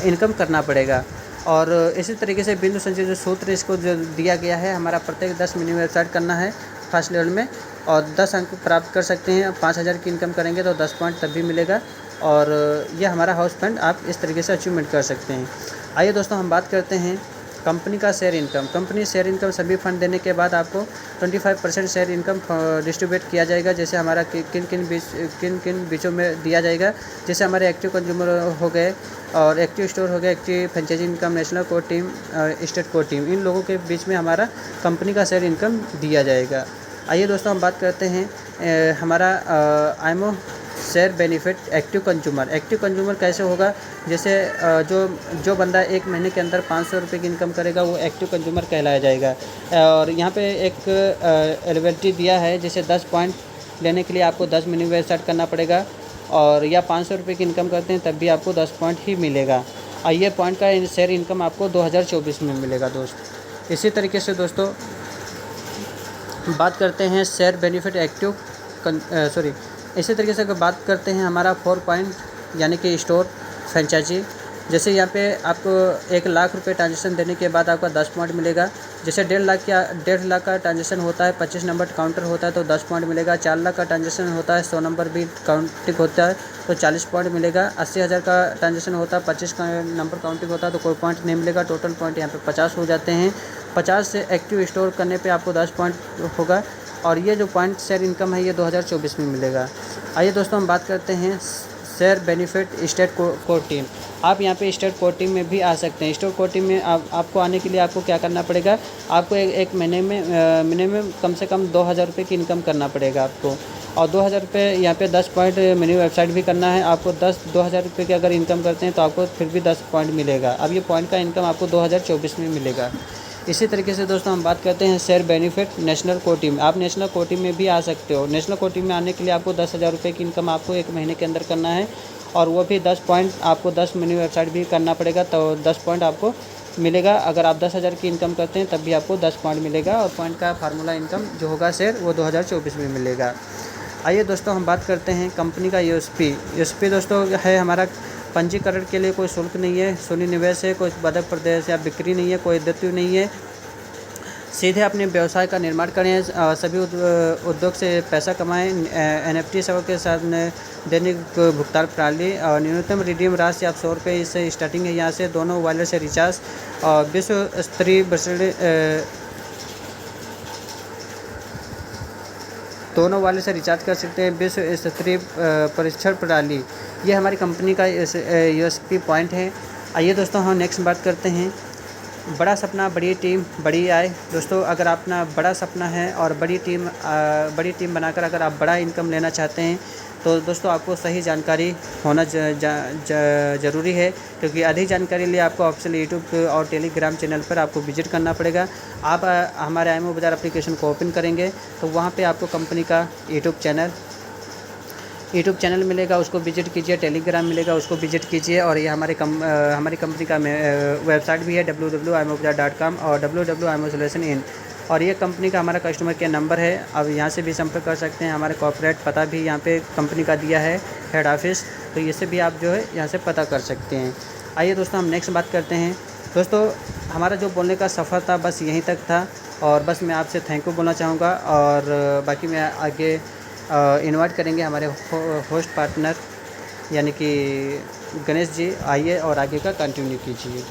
इनकम करना पड़ेगा। और इसी तरीके से बिंदु संचय जो सूत्र इसको जो दिया गया है, हमारा प्रत्येक 10 मिनी वेबसाइट करना है फर्स्ट लेवल में और 10 अंक प्राप्त कर सकते हैं। 5000 की इनकम करेंगे तो 10 पॉइंट तब भी मिलेगा। और ये हमारा हाउस फंड आप इस तरीके से अचीवमेंट कर सकते हैं। आइए दोस्तों हम बात करते हैं कंपनी का share income. Company share income सभी फंड देने के बाद आपको 25% शेयर इनकम डिस्ट्रीब्यूट किया जाएगा। जैसे हमारा किन किन बीचों में दिया जाएगा, जैसे हमारे एक्टिव कंज्यूमर हो गए और एक्टिव स्टोर हो गया, active franchisee income, national core team, state core team, इन लोगों के बीच में हमारा कंपनी का शेयर इनकम दिया जाएगा। आइए दोस्तों हम बात करते हैं हमारा IMO share benefit active consumer कैसे होगा। जैसे जो बंदा एक महीने के अंदर 500 रुपये की इनकम करेगा वो एक्टिव कंज्यूमर कहलाया जाएगा। और यहाँ पे एक एलिजिबिलिटी दिया है, जैसे 10 पॉइंट लेने के लिए आपको 10 मिनी वेबसाइट करना पड़ेगा और या 500 रुपये की इनकम करते हैं तब भी आपको 10 पॉइंट ही मिलेगा। और ये पॉइंट का शेयर इनकम आपको 2024 में मिलेगा दोस्त। इसी तरीके से दोस्तों बात करते हैं शेयर बेनिफिट इसी तरीके से अगर बात करते हैं हमारा 4 पॉइंट यानी कि स्टोर फ्रेंचाइजी। जैसे यहाँ पे आपको 1 लाख रुपये ट्रांजेक्शन देने के बाद आपका 10 पॉइंट मिलेगा। जैसे 1.5 लाख का ट्रांजेक्शन होता है, 25 नंबर काउंटर होता है तो 10 पॉइंट मिलेगा। 4 लाख का ट्रांजेक्शन होता है, 100 नंबर भी काउंटिंग होता है तो 40 पॉइंट मिलेगा। 80,000 का ट्रांजेक्शन होता है, 25 का नंबर काउंटिंग होता है तो कोई पॉइंट नहीं मिलेगा। टोटल पॉइंट यहाँ पे 50 हो जाते हैं। 50 से एक्टिव स्टोर करने पे आपको 10 पॉइंट होगा। और ये जो पॉइंट शेयर इनकम है ये 2024 में मिलेगा। आइए दोस्तों हम बात करते हैं share benefit state core team. आप यहाँ पे स्टेट कोर टीम में भी आ सकते हैं। स्टेट कोर टीम में आपको आने के लिए आपको क्या करना पड़ेगा, आपको एक महीने में मिनिमम कम से कम 2000 रुपये की इनकम करना पड़ेगा आपको। और 2000 रुपये यहाँ पे 10 पॉइंट मिनी वेबसाइट भी करना है आपको। 2000 रुपये की अगर इनकम करते हैं तो आपको फिर भी 10 पॉइंट मिलेगा। अब ये पॉइंट का इनकम आपको 2024 में मिलेगा। इसी तरीके से दोस्तों हम बात करते हैं share benefit national core team. आप नेशनल कोर टीम में भी आ सकते हो। नेशनल कोर टीम में आने के लिए आपको 10,000 रुपये की इनकम आपको एक महीने के अंदर करना है और वो भी 10 पॉइंट आपको 10 मिनी वेबसाइट भी करना पड़ेगा तो 10 पॉइंट आपको मिलेगा। अगर आप 10,000 की इनकम करते हैं तब भी आपको 10 पॉइंट मिलेगा। और पॉइंट का फार्मूला इनकम जो होगा शेयर वो 2024 में मिलेगा। आइए दोस्तों हम बात करते हैं कंपनी का यूएसपी दोस्तों है हमारा। पंजीकरण के लिए कोई शुल्क नहीं है, शून्य निवेश है, कोई बदक प्रदेश या बिक्री नहीं है, कोई दायित्व नहीं है। सीधे अपने व्यवसाय का निर्माण करें, सभी उद्योग से पैसा कमाएं। NFT सेवा के साथ दैनिक भुगतान प्रणाली और न्यूनतम रिडीम राशि आप 100 रुपये से स्टार्टिंग है। यहाँ से दोनों वायरलेस से रिचार्ज और विश्व स्तरीय दोनों वाले से रिचार्ज कर सकते हैं। विश्व स्तरीय परीक्षण प्रणाली ये हमारी कंपनी का यूएसपी पॉइंट है। आइए दोस्तों हम नेक्स्ट बात करते हैं बड़ा सपना बड़ी टीम बड़ी आय। दोस्तों अगर अपना बड़ा सपना है और बड़ी टीम बनाकर अगर आप बड़ा इनकम लेना चाहते हैं तो दोस्तों आपको सही जानकारी होना ज़रूरी है, क्योंकि अधिक जानकारी लिए आपको ऑफिशियल यूट्यूब और टेलीग्राम चैनल पर आपको विजिट करना पड़ेगा। आप हमारे आईएमओ बाज़ार एप्लीकेशन को ओपन करेंगे तो वहाँ पे आपको कंपनी का यूट्यूब चैनल मिलेगा, उसको विजिट कीजिए। टेलीग्राम मिलेगा, उसको विजिट कीजिए। और ये हमारी कंपनी का वेबसाइट भी है www.imobazar.com और www.imosolution.in। और ये कंपनी का हमारा कस्टमर केयर नंबर है, अब यहाँ से भी संपर्क कर सकते हैं। हमारे कॉर्पोरेट पता भी यहाँ पे कंपनी का दिया है, हेड ऑफिस, तो इससे भी आप जो है यहाँ से पता कर सकते हैं। आइए दोस्तों हम नेक्स्ट बात करते हैं। दोस्तों हमारा जो बोलने का सफ़र था बस यहीं तक था और बस मैं आपसे थैंक यू बोलना चाहूँगा। और बाकी मैं आगे इनवाइट करेंगे हमारे होस्ट पार्टनर यानी कि गणेश जी, आइए और आगे का कंटिन्यू कीजिए।